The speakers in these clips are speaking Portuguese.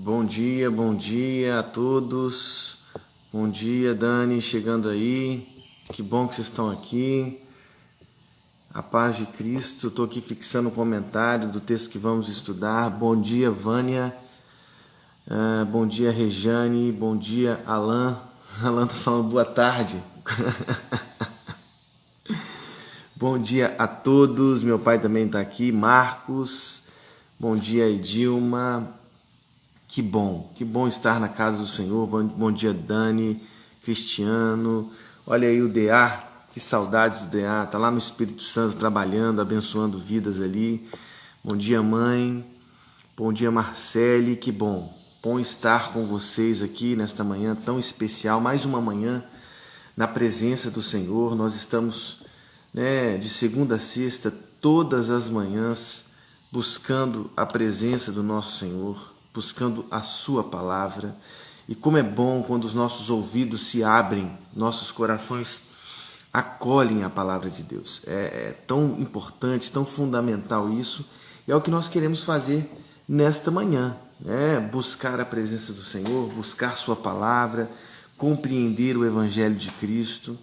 Bom dia a todos. Bom dia, Dani, chegando aí. Que bom que vocês estão aqui. A paz de Cristo. Estou aqui fixando o comentário do texto que vamos estudar. Bom dia, Vânia. Bom dia, Rejane. Bom dia, Alan. Alan está falando boa tarde. Bom dia a todos. Meu pai também está aqui. Marcos. Bom dia, Edilma. Que bom estar na casa do Senhor. Bom dia, Dani, Cristiano. Olha aí o DA, que saudades do DA. Está lá no Espírito Santo trabalhando, abençoando vidas ali. Bom dia, mãe. Bom dia, Marcele. Que bom estar com vocês aqui nesta manhã tão especial. Mais uma manhã na presença do Senhor. Nós estamos, de segunda a sexta, todas as manhãs, buscando a presença do nosso Senhor, buscando a sua palavra. E como é bom quando os nossos ouvidos se abrem, nossos corações acolhem a palavra de Deus. É tão importante, tão fundamental isso, e é o que nós queremos fazer nesta manhã, buscar a presença do Senhor, buscar sua palavra, compreender o Evangelho de Cristo.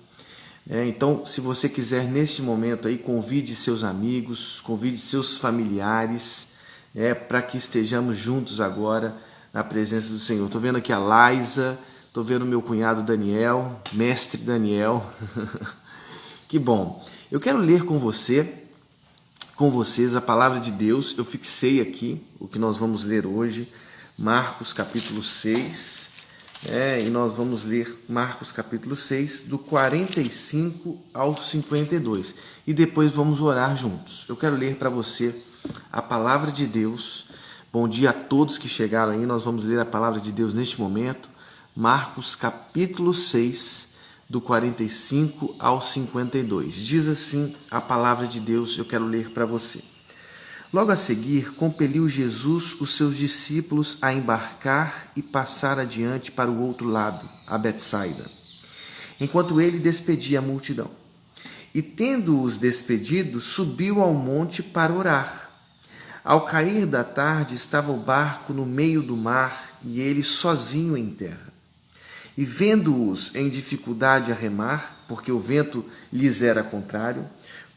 Então, se você quiser neste momento aí, convide seus amigos, convide seus familiares, para que estejamos juntos agora na presença do Senhor. Estou vendo aqui a Laisa, estou vendo meu cunhado Daniel, mestre Daniel. Que bom. Eu quero ler com vocês a palavra de Deus. Eu fixei aqui o que nós vamos ler hoje, Marcos capítulo 6, e nós vamos ler Marcos capítulo 6, do 45 ao 52. E depois vamos orar juntos. Eu quero ler para você a palavra de Deus. Bom dia a todos que chegaram aí. Nós vamos ler a palavra de Deus neste momento. Marcos capítulo 6, do 45 ao 52. Diz assim a palavra de Deus, eu quero ler para você. Logo a seguir, compeliu Jesus os seus discípulos a embarcar e passar adiante para o outro lado, a Betsaida, enquanto ele despedia a multidão. E tendo-os despedido, subiu ao monte para orar. Ao cair da tarde, estava o barco no meio do mar e ele sozinho em terra. E vendo-os em dificuldade a remar, porque o vento lhes era contrário,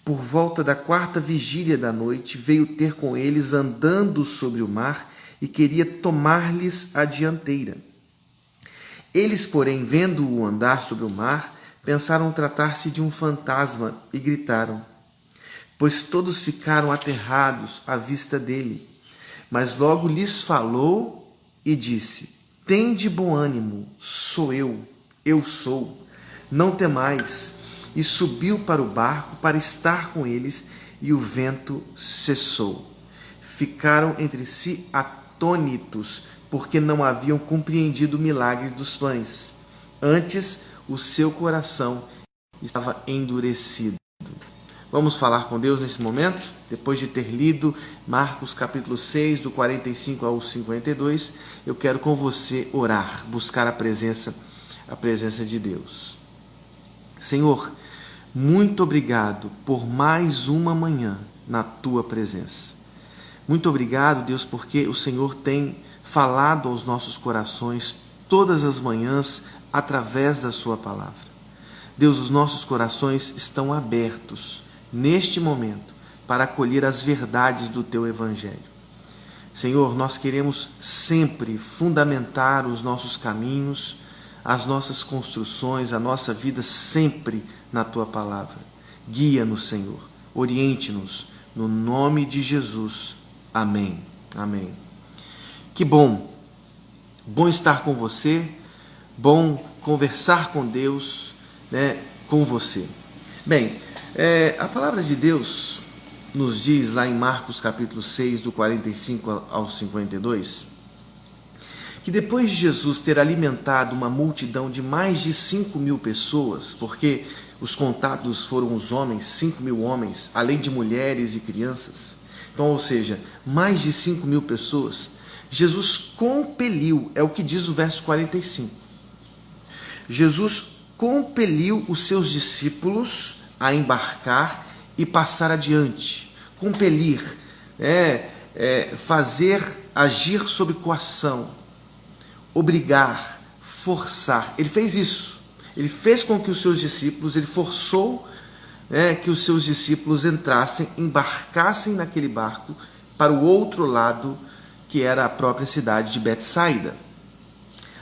por volta da 4ª vigília da noite, veio ter com eles andando sobre o mar e queria tomar-lhes a dianteira. Eles, porém, vendo-o andar sobre o mar, pensaram tratar-se de um fantasma e gritaram, pois todos ficaram aterrados à vista dele. Mas logo lhes falou e disse, tende bom ânimo, sou eu sou, não temais. E subiu para o barco para estar com eles, e o vento cessou. Ficaram entre si atônitos, porque não haviam compreendido o milagre dos pães. Antes, o seu coração estava endurecido. Vamos falar com Deus nesse momento? Depois de ter lido Marcos capítulo 6, do 45 ao 52, eu quero com você orar, buscar a presença de Deus. Senhor, muito obrigado por mais uma manhã na tua presença. Muito obrigado, Deus, porque o Senhor tem falado aos nossos corações todas as manhãs através da sua palavra. Deus, os nossos corações estão abertos neste momento para acolher as verdades do teu Evangelho. Senhor, nós queremos sempre fundamentar os nossos caminhos, as nossas construções, a nossa vida sempre na tua palavra. Guia-nos, Senhor, oriente-nos, no nome de Jesus. Amém. Amém. Que bom estar com você, bom conversar com Deus, com você. Bem, a palavra de Deus nos diz lá em Marcos capítulo 6, do 45 ao 52, que depois de Jesus ter alimentado uma multidão de mais de 5.000 pessoas, porque os contados foram os homens, 5.000 homens, além de mulheres e crianças, então, ou seja, mais de 5.000 pessoas, Jesus compeliu, é o que diz o verso 45, Jesus compeliu os seus discípulos a embarcar e passar adiante. Compelir, fazer agir sob coação, obrigar, forçar. Ele fez isso. Ele fez com que os seus discípulos, ele forçou que os seus discípulos entrassem, embarcassem naquele barco para o outro lado, que era a própria cidade de Betsaida.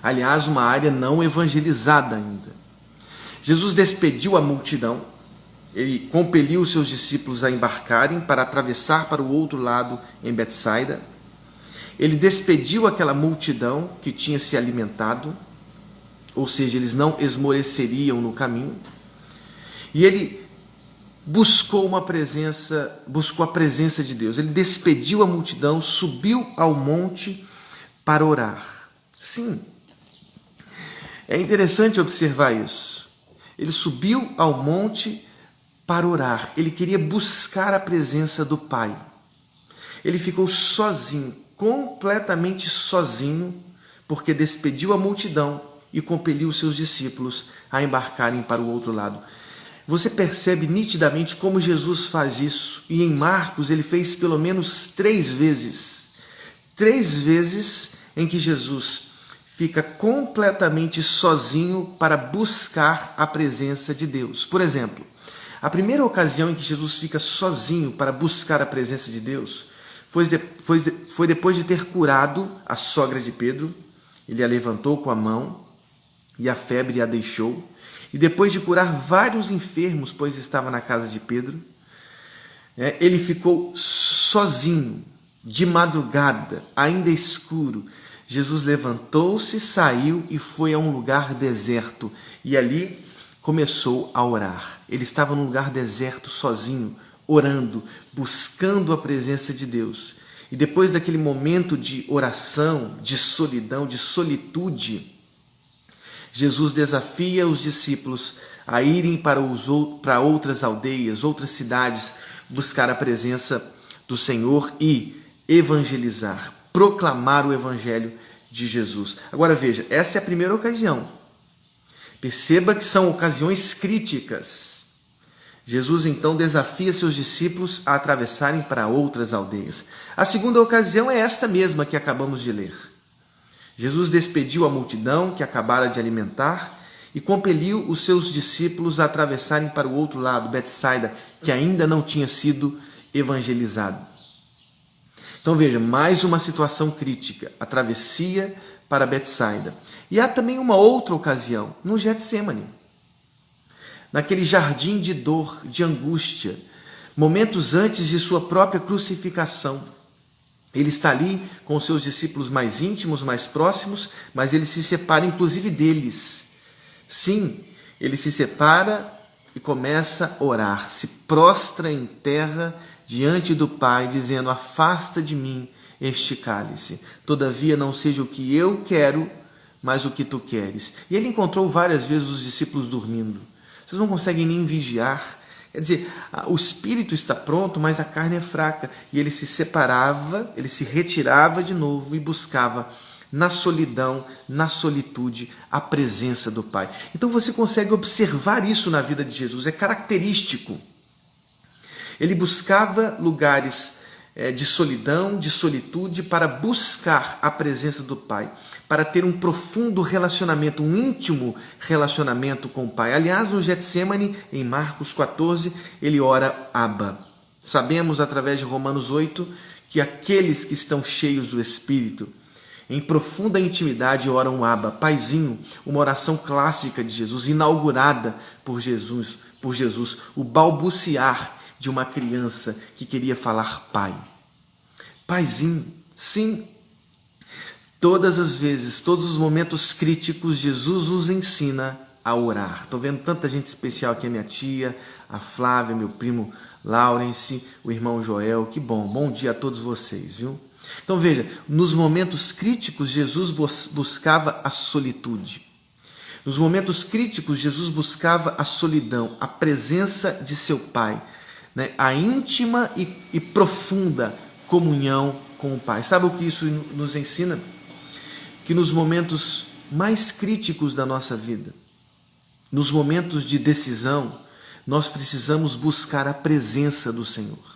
Aliás, uma área não evangelizada ainda. Jesus despediu a multidão, ele compeliu os seus discípulos a embarcarem para atravessar para o outro lado em Betsaida. Ele despediu aquela multidão que tinha se alimentado, ou seja, eles não esmoreceriam no caminho. E ele buscou a presença de Deus. Ele despediu a multidão, subiu ao monte para orar. Sim, é interessante observar isso. Ele subiu ao monte para orar. Ele queria buscar a presença do Pai. Ele ficou sozinho, completamente sozinho, porque despediu a multidão e compeliu os seus discípulos a embarcarem para o outro lado. Você percebe nitidamente como Jesus faz isso, e em Marcos ele fez pelo menos 3 vezes. 3 vezes em que Jesus fica completamente sozinho para buscar a presença de Deus. Por exemplo, a primeira ocasião em que Jesus fica sozinho para buscar a presença de Deus foi depois de ter curado a sogra de Pedro. Ele a levantou com a mão e a febre a deixou. E depois de curar vários enfermos, pois estava na casa de Pedro, ele ficou sozinho, de madrugada, ainda escuro. Jesus levantou-se, saiu e foi a um lugar deserto. E ali começou a orar. Ele estava num lugar deserto, sozinho, orando, buscando a presença de Deus. E depois daquele momento de oração, de solidão, de solitude, Jesus desafia os discípulos a irem para outras aldeias, outras cidades, buscar a presença do Senhor e evangelizar, proclamar o evangelho de Jesus. Agora veja, essa é a primeira ocasião. Perceba que são ocasiões críticas. Jesus então desafia seus discípulos a atravessarem para outras aldeias. A segunda ocasião é esta mesma que acabamos de ler. Jesus despediu a multidão que acabara de alimentar e compeliu os seus discípulos a atravessarem para o outro lado, Betsaida, que ainda não tinha sido evangelizado. Então veja, mais uma situação crítica, a travessia para Betsaida. E há também uma outra ocasião, no Getsêmani, naquele jardim de dor, de angústia, momentos antes de sua própria crucificação. Ele está ali com os seus discípulos mais íntimos, mais próximos, mas ele se separa inclusive deles. Sim, ele se separa e começa a orar, se prostra em terra diante do Pai, dizendo: afasta de mim este cálice. Todavia não seja o que eu quero, mas o que tu queres. E ele encontrou várias vezes os discípulos dormindo. Vocês não conseguem nem vigiar. Quer dizer, o espírito está pronto, mas a carne é fraca. E ele se separava, ele se retirava de novo e buscava na solidão, na solitude, a presença do Pai. Então você consegue observar isso na vida de Jesus, é característico. Ele buscava lugares de solidão, de solitude, para buscar a presença do Pai, para ter um profundo relacionamento, um íntimo relacionamento com o Pai. Aliás, no Getsêmani, em Marcos 14, ele ora Abba. Sabemos, através de Romanos 8, que aqueles que estão cheios do Espírito, em profunda intimidade, oram Abba, Paizinho, uma oração clássica de Jesus, inaugurada por Jesus, o balbuciar de uma criança que queria falar Pai. Paizinho, sim. Todas as vezes, todos os momentos críticos, Jesus nos ensina a orar. Estou vendo tanta gente especial aqui, a minha tia, a Flávia, meu primo Laurence, o irmão Joel. Que bom, bom dia a todos vocês, viu? Então veja, nos momentos críticos, Jesus buscava a solitude. Nos momentos críticos, Jesus buscava a solidão, a presença de seu Pai, a íntima e profunda comunhão com o Pai. Sabe o que isso nos ensina? Que nos momentos mais críticos da nossa vida, nos momentos de decisão, nós precisamos buscar a presença do Senhor.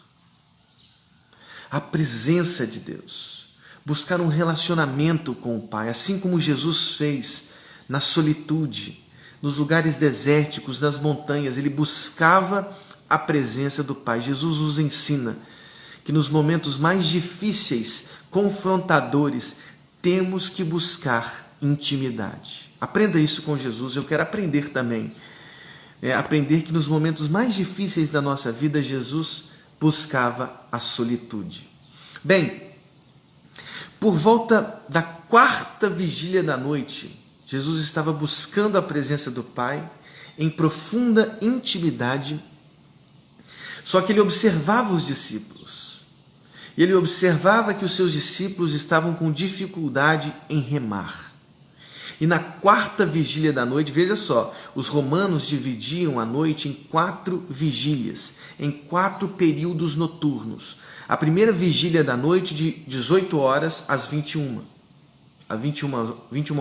A presença de Deus. buscar um relacionamento com o Pai, assim como Jesus fez na solitude, nos lugares desérticos, nas montanhas. Ele buscava a presença do Pai. Jesus nos ensina que nos momentos mais difíceis, confrontadores, temos que buscar intimidade. Aprenda isso com Jesus, eu quero aprender também. Aprender que nos momentos mais difíceis da nossa vida, Jesus buscava a solitude. Bem, por volta da 4ª vigília da noite, Jesus estava buscando a presença do Pai em profunda intimidade, só que ele observava os discípulos. E ele observava que os seus discípulos estavam com dificuldade em remar. E na 4ª vigília da noite, veja só, os romanos dividiam a noite em 4 vigílias, em 4 períodos noturnos. A primeira vigília da noite de 18 horas às 21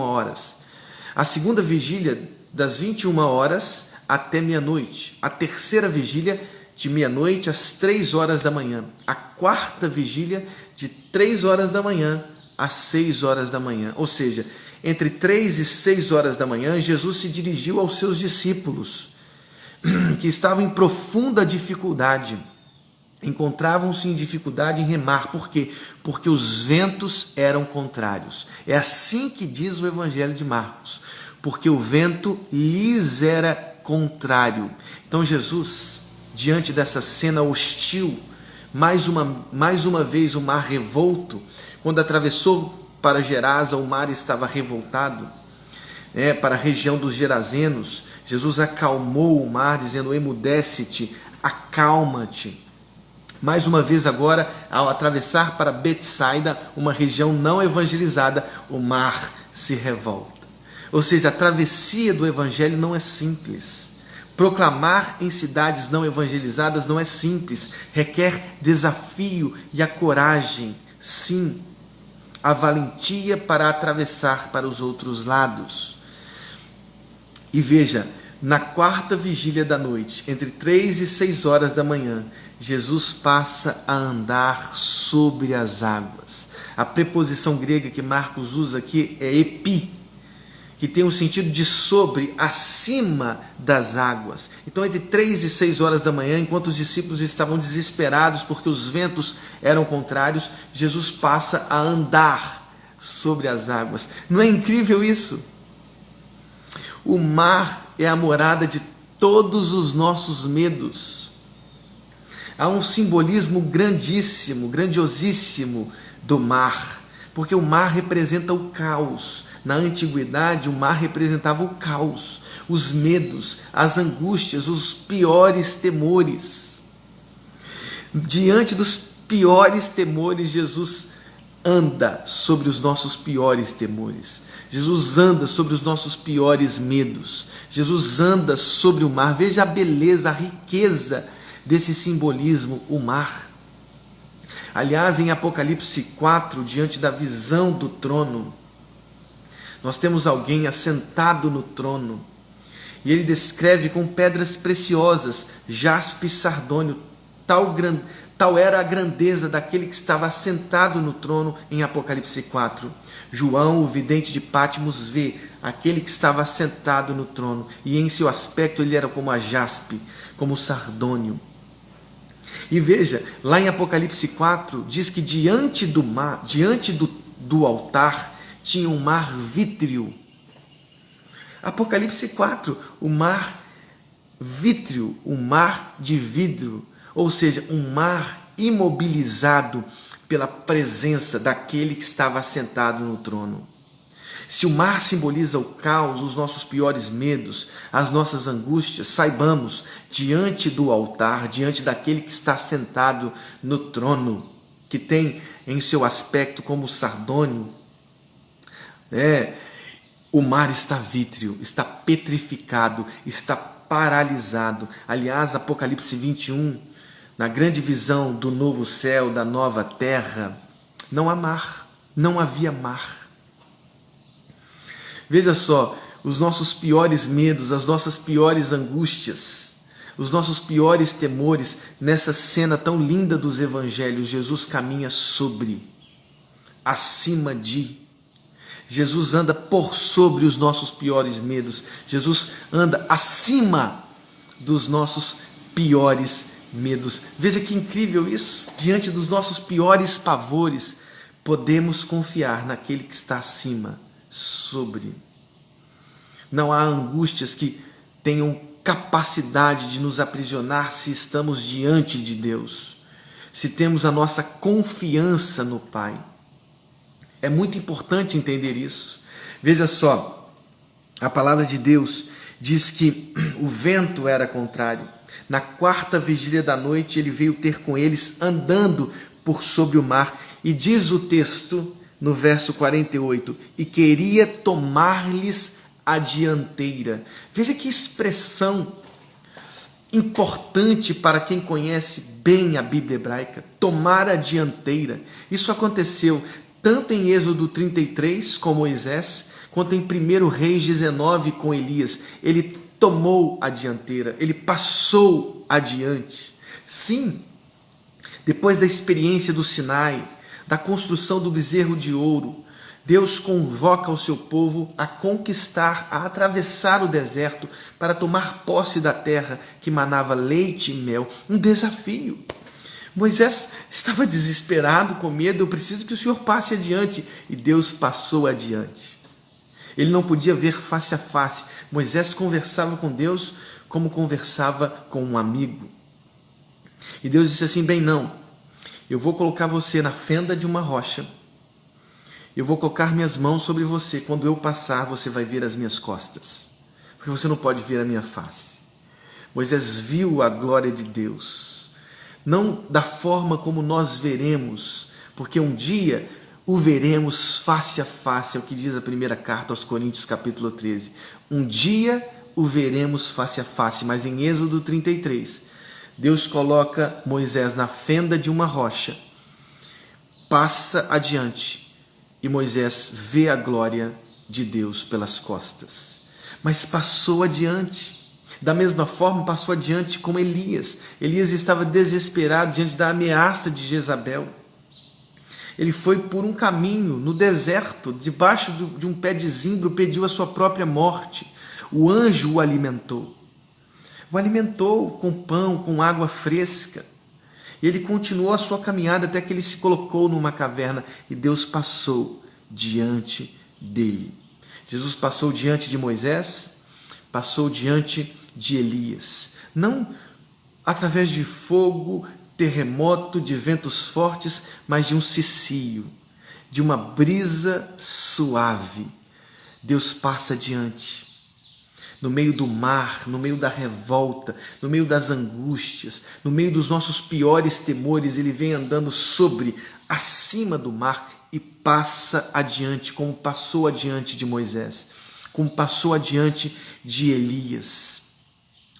horas. A segunda vigília das 21 horas até meia-noite. A terceira vigília de meia-noite às 3 horas da manhã. A 4ª vigília de 3 horas da manhã às 6 horas da manhã. Ou seja, entre 3 e 6 horas da manhã, Jesus se dirigiu aos seus discípulos, que estavam em profunda dificuldade. Encontravam-se em dificuldade em remar. Por quê? Porque os ventos eram contrários. É assim que diz o Evangelho de Marcos. Porque o vento lhes era contrário. Então Jesus, diante dessa cena hostil, mais uma vez o mar revolto, quando atravessou para Gerasa, o mar estava revoltado, para a região dos Gerazenos. Jesus acalmou o mar, dizendo: emudece-te, acalma-te. Mais uma vez agora, ao atravessar para Betsaida, uma região não evangelizada, o mar se revolta. Ou seja, a travessia do Evangelho não é simples. Proclamar em cidades não evangelizadas não é simples, requer desafio e a coragem, sim, a valentia para atravessar para os outros lados. E veja, na 4ª vigília da noite, entre 3 e 6 horas da manhã, Jesus passa a andar sobre as águas. A preposição grega que Marcos usa aqui é epi, que tem o sentido de sobre, acima das águas. Então, entre 3 e 6 horas da manhã, enquanto os discípulos estavam desesperados porque os ventos eram contrários, Jesus passa a andar sobre as águas. Não é incrível isso? O mar é a morada de todos os nossos medos. Há um simbolismo grandíssimo, grandiosíssimo do mar, porque o mar representa o caos. Na antiguidade, o mar representava o caos, os medos, as angústias, os piores temores. Diante dos piores temores, Jesus anda sobre os nossos piores temores. Jesus anda sobre os nossos piores medos. Jesus anda sobre o mar. Veja a beleza, a riqueza desse simbolismo, o mar. Aliás, em Apocalipse 4, diante da visão do trono, nós temos alguém assentado no trono, e ele descreve com pedras preciosas, jaspe e sardônio, tal era a grandeza daquele que estava assentado no trono em Apocalipse 4. João, o vidente de Patmos, vê aquele que estava assentado no trono, e em seu aspecto ele era como a jaspe, como o sardônio. E veja, lá em Apocalipse 4, diz que diante do mar, diante do altar, tinha um mar vítreo. Apocalipse 4, o mar vítreo, um mar de vidro, ou seja, um mar imobilizado pela presença daquele que estava assentado no trono. Se o mar simboliza o caos, os nossos piores medos, as nossas angústias, saibamos, diante do altar, diante daquele que está sentado no trono, que tem em seu aspecto como o sardônio, o mar está vítreo, está petrificado, está paralisado. Aliás, Apocalipse 21, na grande visão do novo céu, da nova terra, não há mar, não havia mar. Veja só, os nossos piores medos, as nossas piores angústias, os nossos piores temores, nessa cena tão linda dos evangelhos, Jesus caminha sobre acima de. Jesus anda por sobre os nossos piores medos. Jesus anda acima dos nossos piores medos. Veja que incrível isso. Diante dos nossos piores pavores, podemos confiar naquele que está acima, sobre. Não há angústias que tenham capacidade de nos aprisionar se estamos diante de Deus, se temos a nossa confiança no Pai. É muito importante entender isso. Veja só, a palavra de Deus diz que o vento era contrário. Na quarta vigília da noite, ele veio ter com eles andando por sobre o mar. E diz o texto, no verso 48, e queria tomar-lhes a dianteira. Veja que expressão importante para quem conhece bem a Bíblia hebraica. Tomar a dianteira. Isso aconteceu tanto em Êxodo 33 com Moisés, quanto em 1 Reis 19 com Elias. Ele tomou a dianteira, ele passou adiante. Sim, depois da experiência do Sinai, da construção do bezerro de ouro, Deus convoca o seu povo a conquistar, a atravessar o deserto para tomar posse da terra que manava leite e mel. Um desafio. Moisés estava desesperado, com medo. Eu preciso que o Senhor passe adiante. E Deus passou adiante. Ele não podia ver face a face. Moisés conversava com Deus como conversava com um amigo. E Deus disse assim: bem, não, eu vou colocar você na fenda de uma rocha. Eu vou colocar minhas mãos sobre você. Quando eu passar, você vai ver as minhas costas, porque você não pode ver a minha face. Moisés viu a glória de Deus. Não da forma como nós veremos, porque um dia o veremos face a face, é o que diz a primeira carta aos Coríntios, capítulo 13. Um dia o veremos face a face, mas em Êxodo 33, Deus coloca Moisés na fenda de uma rocha, passa adiante e Moisés vê a glória de Deus pelas costas. Mas passou adiante. Da mesma forma, passou adiante com Elias. Elias estava desesperado diante da ameaça de Jezabel. Ele foi por um caminho no deserto, debaixo de um pé de zimbro, pediu a sua própria morte. O anjo o alimentou. O alimentou com pão, com água fresca. E ele continuou a sua caminhada até que ele se colocou numa caverna e Deus passou diante dele. Jesus passou diante de Moisés, passou diante de Elias, não através de fogo, terremoto, de ventos fortes, mas de um cicio, de uma brisa suave. Deus passa adiante, no meio do mar, no meio da revolta, no meio das angústias, no meio dos nossos piores temores, ele vem andando sobre, acima do mar e passa adiante, como passou adiante de Moisés, como passou adiante de Elias.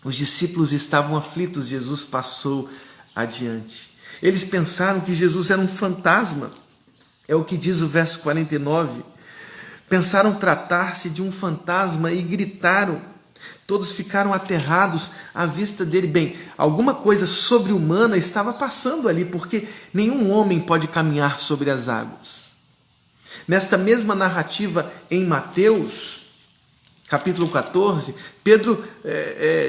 Os discípulos estavam aflitos, Jesus passou adiante. Eles pensaram que Jesus era um fantasma, é o que diz o verso 49. Pensaram tratar-se de um fantasma e gritaram. Todos ficaram aterrados à vista dele. Bem, alguma coisa sobre-humana estava passando ali, porque nenhum homem pode caminhar sobre as águas. Nesta mesma narrativa em Mateus, capítulo 14, Pedro,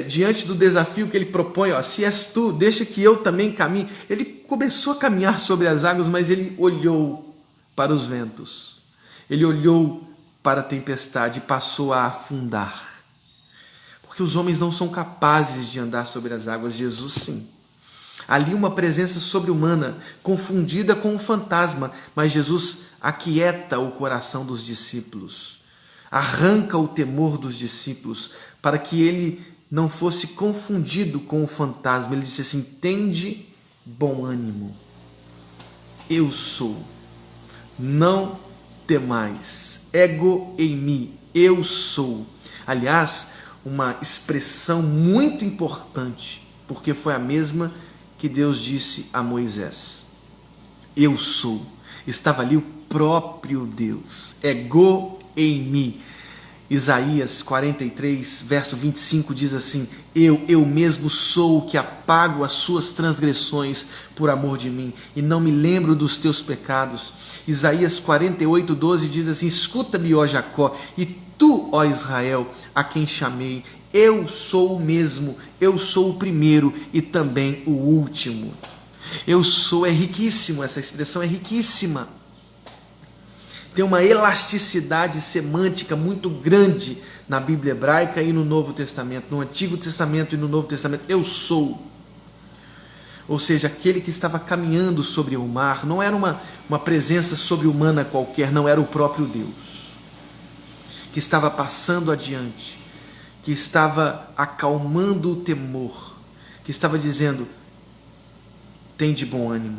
diante do desafio que ele propõe, se és tu, deixa que eu também caminhe. Ele começou a caminhar sobre as águas, mas ele olhou para os ventos. Ele olhou para a tempestade e passou a afundar. Porque os homens não são capazes de andar sobre as águas, Jesus sim. Ali uma presença sobre-humana, confundida com um fantasma, mas Jesus aquieta o coração dos discípulos. Arranca o temor dos discípulos, para que ele não fosse confundido com o fantasma. Ele disse assim: tende bom ânimo, eu sou, não temais, ego eimi, eu sou. Aliás, uma expressão muito importante, porque foi a mesma que Deus disse a Moisés. Eu sou. Estava ali o próprio Deus, ego eimi. Isaías 43, verso 25 diz assim: eu mesmo sou o que apago as suas transgressões por amor de mim, e não me lembro dos teus pecados. Isaías 48, 12 diz assim: escuta-me, ó Jacó, e tu, ó Israel, a quem chamei, eu sou o mesmo, eu sou o primeiro e também o último. Eu sou, é riquíssimo, essa expressão é riquíssima. Tem uma elasticidade semântica muito grande na Bíblia hebraica e no Novo Testamento, no Antigo Testamento e no Novo Testamento. Eu sou. Ou seja, aquele que estava caminhando sobre o mar, não era uma presença sobre-humana qualquer, não era o próprio Deus, que estava passando adiante, que estava acalmando o temor, que estava dizendo: tem de bom ânimo,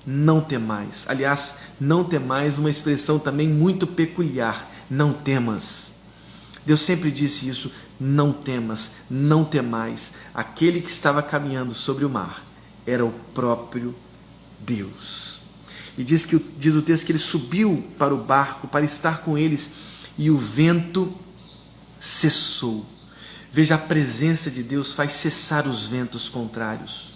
não temais. Aliás, não temais, uma expressão também muito peculiar, não temas. Deus sempre disse isso: não temas, não temais. Aquele que estava caminhando sobre o mar era o próprio Deus. E diz o texto que ele subiu para o barco para estar com eles, e o vento cessou. Veja, a presença de Deus faz cessar os ventos contrários.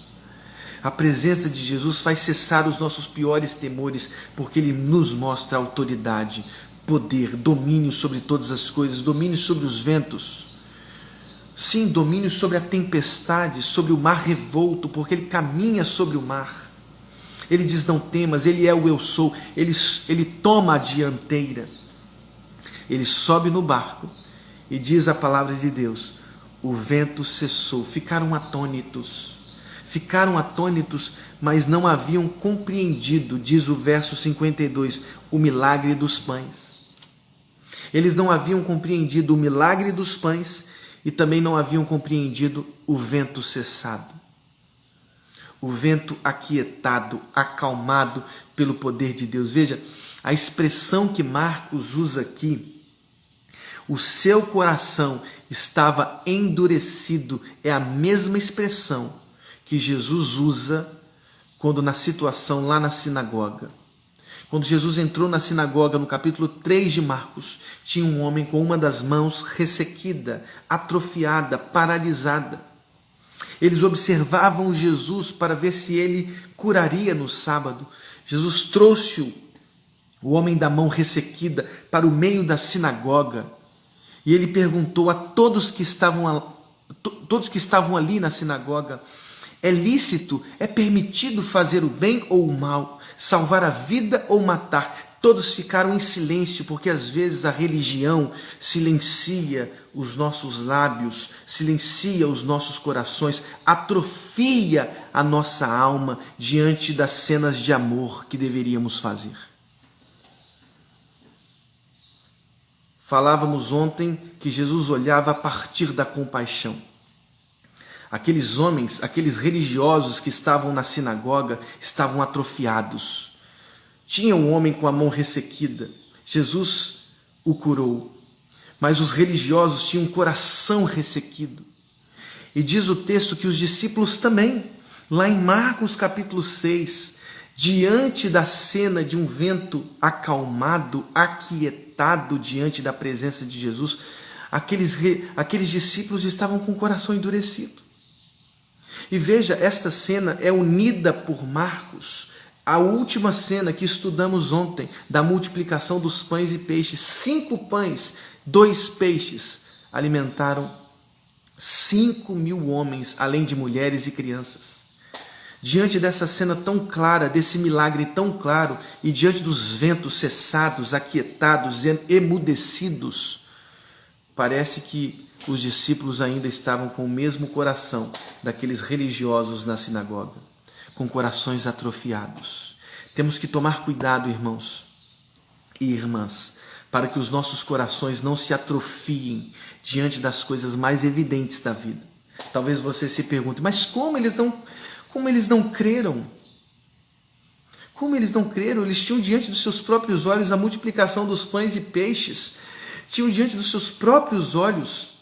A presença de Jesus faz cessar os nossos piores temores, porque Ele nos mostra autoridade, poder, domínio sobre todas as coisas, domínio sobre os ventos. Sim, domínio sobre a tempestade, sobre o mar revolto, porque Ele caminha sobre o mar. Ele diz: não temas, Ele é o eu sou, Ele toma a dianteira. Ele sobe no barco e diz a palavra de Deus: o vento cessou. Ficaram atônitos, mas não haviam compreendido, diz o verso 52, o milagre dos pães. Eles não haviam compreendido o milagre dos pães e também não haviam compreendido o vento cessado. O vento aquietado, acalmado pelo poder de Deus. Veja, a expressão que Marcos usa aqui, o seu coração estava endurecido, é a mesma expressão que Jesus usa quando na situação lá na sinagoga. Quando Jesus entrou na sinagoga, no capítulo 3 de Marcos, tinha um homem com uma das mãos ressequida, atrofiada, paralisada. Eles observavam Jesus para ver se ele curaria no sábado. Jesus trouxe o homem da mão ressequida para o meio da sinagoga e ele perguntou a todos que estavam ali na sinagoga: é lícito, é permitido fazer o bem ou o mal, salvar a vida ou matar? Todos ficaram em silêncio, porque às vezes a religião silencia os nossos lábios, silencia os nossos corações, atrofia a nossa alma diante das cenas de amor que deveríamos fazer. Falávamos ontem que Jesus olhava a partir da compaixão. Aqueles homens, aqueles religiosos que estavam na sinagoga, estavam atrofiados. Tinha um homem com a mão ressequida. Jesus o curou. Mas os religiosos tinham um coração ressequido. E diz o texto que os discípulos também, lá em Marcos capítulo 6, diante da cena de um vento acalmado, aquietado diante da presença de Jesus, aqueles discípulos estavam com o coração endurecido. E veja, esta cena é unida por Marcos à última cena que estudamos ontem, da multiplicação dos pães e peixes. 5 pães, 2 peixes alimentaram 5.000 homens, além de mulheres e crianças. Diante dessa cena tão clara, desse milagre tão claro, e diante dos ventos cessados, aquietados, emudecidos, parece que os discípulos ainda estavam com o mesmo coração daqueles religiosos na sinagoga, com corações atrofiados. Temos que tomar cuidado, irmãos e irmãs, para que os nossos corações não se atrofiem diante das coisas mais evidentes da vida. Talvez você se pergunte: mas como eles não creram? Como eles não creram? Eles tinham diante dos seus próprios olhos a multiplicação dos pães e peixes, tinham diante dos seus próprios olhos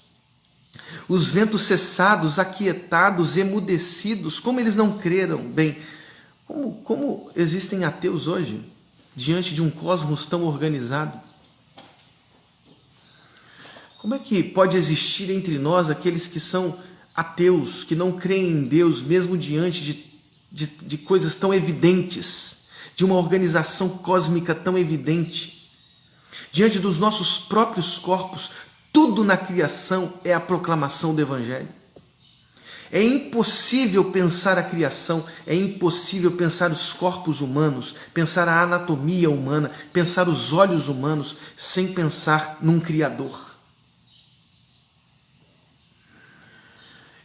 os ventos cessados, aquietados, emudecidos. Como eles não creram? Bem, como existem ateus hoje, diante de um cosmos tão organizado? Como é que pode existir entre nós aqueles que são ateus, que não creem em Deus, mesmo diante de coisas tão evidentes, de uma organização cósmica tão evidente? Diante dos nossos próprios corpos, tudo na criação é a proclamação do Evangelho. É impossível pensar a criação, é impossível pensar os corpos humanos, pensar a anatomia humana, pensar os olhos humanos, sem pensar num Criador.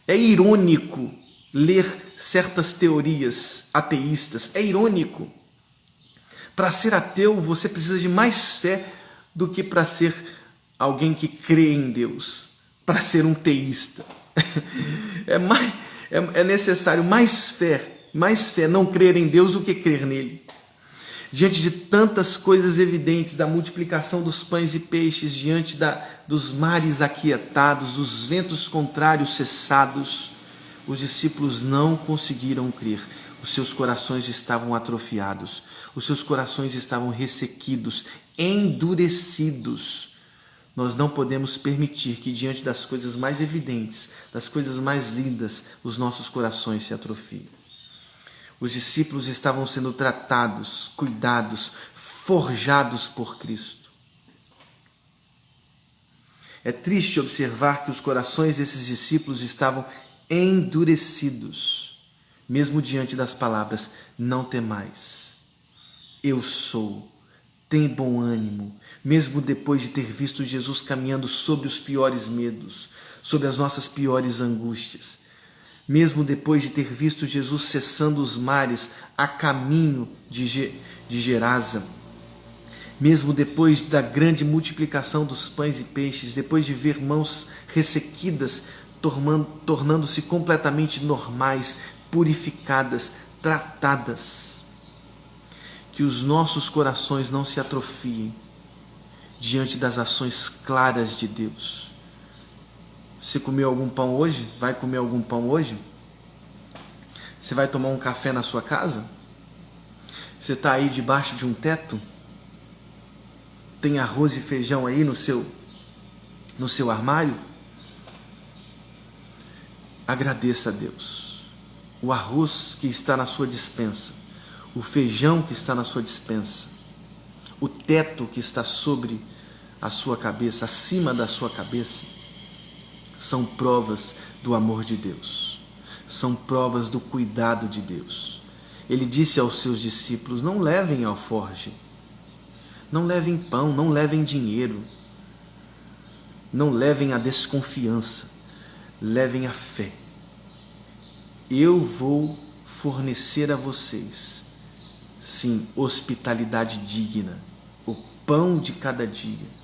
É irônico ler certas teorias ateístas, é irônico. Para ser ateu, você precisa de mais fé do que para ser alguém que crê em Deus, para ser um teísta. É necessário mais fé não crer em Deus do que crer nele. Diante de tantas coisas evidentes, da multiplicação dos pães e peixes, diante dos mares aquietados, dos ventos contrários cessados, os discípulos não conseguiram crer. Os seus corações estavam atrofiados, os seus corações estavam ressequidos, endurecidos. Nós não podemos permitir que diante das coisas mais evidentes, das coisas mais lindas, os nossos corações se atrofiem. Os discípulos estavam sendo tratados, cuidados, forjados por Cristo. É triste observar que os corações desses discípulos estavam endurecidos, mesmo diante das palavras: não temais, eu sou, tem bom ânimo, mesmo depois de ter visto Jesus caminhando sobre os piores medos, sobre as nossas piores angústias, mesmo depois de ter visto Jesus cessando os mares a caminho de Gerasa, mesmo depois da grande multiplicação dos pães e peixes, depois de ver mãos ressequidas, tornando-se completamente normais, purificadas, tratadas. Que os nossos corações não se atrofiem diante das ações claras de Deus. Você comeu algum pão hoje? Vai comer algum pão hoje? Você vai tomar um café na sua casa? Você está aí debaixo de um teto? Tem arroz e feijão aí no seu armário? Agradeça a Deus. O arroz que está na sua despensa, o feijão que está na sua despensa, o teto que está sobre a sua cabeça, acima da sua cabeça, são provas do amor de Deus, são provas do cuidado de Deus. Ele disse aos seus discípulos: não levem alforje, não levem pão, não levem dinheiro, não levem a desconfiança, levem a fé. Eu vou fornecer a vocês, sim, hospitalidade digna, o pão de cada dia,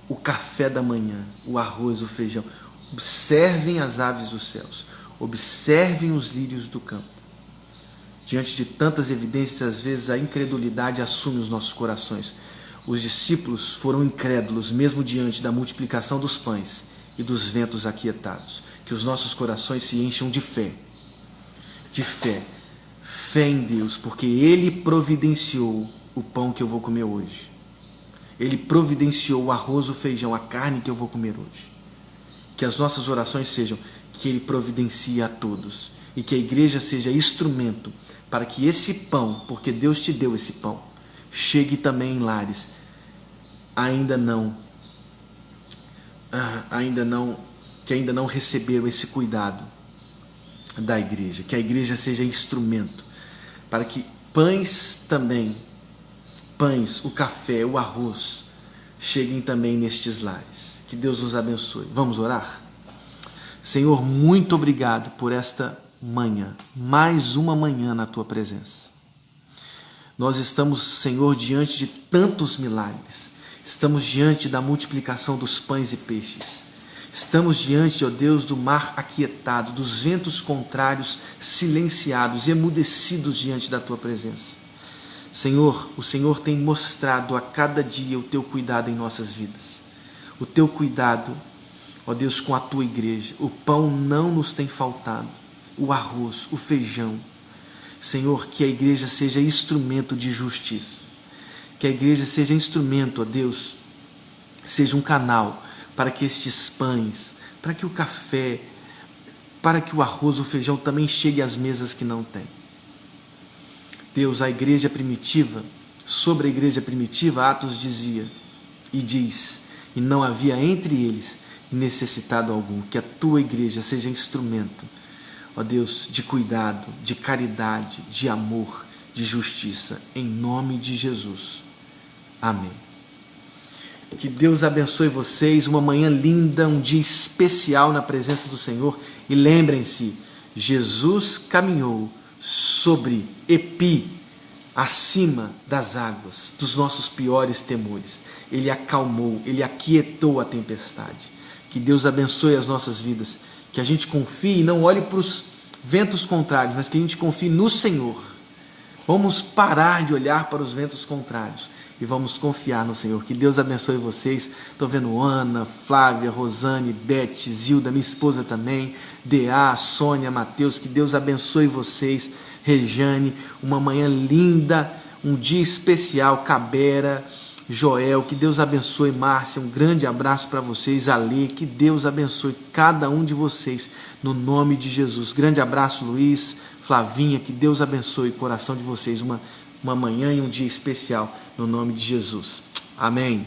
o café da manhã, o arroz, o feijão. Observem as aves dos céus, observem os lírios do campo. Diante de tantas evidências, às vezes a incredulidade assume os nossos corações. Os discípulos foram incrédulos, mesmo diante da multiplicação dos pães e dos ventos aquietados. Que os nossos corações se encham de fé. Fé em Deus, porque Ele providenciou o pão que eu vou comer hoje. Ele providenciou o arroz, o feijão, a carne que eu vou comer hoje. Que as nossas orações sejam que Ele providencie a todos e que a igreja seja instrumento para que esse pão, porque Deus te deu esse pão, chegue também em lares que ainda não receberam esse cuidado da igreja. Que a igreja seja instrumento para que pães, o café, o arroz, cheguem também nestes lares. Que Deus nos abençoe. Vamos orar? Senhor, muito obrigado por esta manhã, mais uma manhã na Tua presença. Nós estamos, Senhor, diante de tantos milagres. Estamos diante da multiplicação dos pães e peixes. Estamos diante, ó Deus, do mar aquietado, dos ventos contrários silenciados, emudecidos diante da Tua presença. Senhor, o Senhor tem mostrado a cada dia o Teu cuidado em nossas vidas. O Teu cuidado, ó Deus, com a Tua igreja. O pão não nos tem faltado, o arroz, o feijão. Senhor, que a igreja seja instrumento de justiça. Que a igreja seja instrumento, ó Deus, seja um canal para que estes pães, para que o café, para que o arroz, o feijão também chegue às mesas que não têm. Deus, a igreja primitiva, sobre a igreja primitiva, Atos dizia e diz, e não havia entre eles necessitado algum, que a tua igreja seja instrumento, ó Deus, de cuidado, de caridade, de amor, de justiça, em nome de Jesus. Amém. Que Deus abençoe vocês, uma manhã linda, um dia especial na presença do Senhor, e lembrem-se, Jesus caminhou sobre Epi, acima das águas, dos nossos piores temores. Ele acalmou, ele aquietou a tempestade. Que Deus abençoe as nossas vidas, que a gente confie e não olhe para os ventos contrários, mas que a gente confie no Senhor. Vamos parar de olhar para os ventos contrários e vamos confiar no Senhor. Que Deus abençoe vocês. Estou vendo Ana, Flávia, Rosane, Beth, Zilda, minha esposa também, Dea, Sônia, Mateus. Que Deus abençoe vocês. Rejane, uma manhã linda, um dia especial. Cabera, Joel, que Deus abençoe. Márcia, um grande abraço para vocês. Ale, que Deus abençoe cada um de vocês, no nome de Jesus. Grande abraço, Luiz, Flavinha, que Deus abençoe o coração de vocês. Uma manhã e um dia especial, no nome de Jesus. Amém.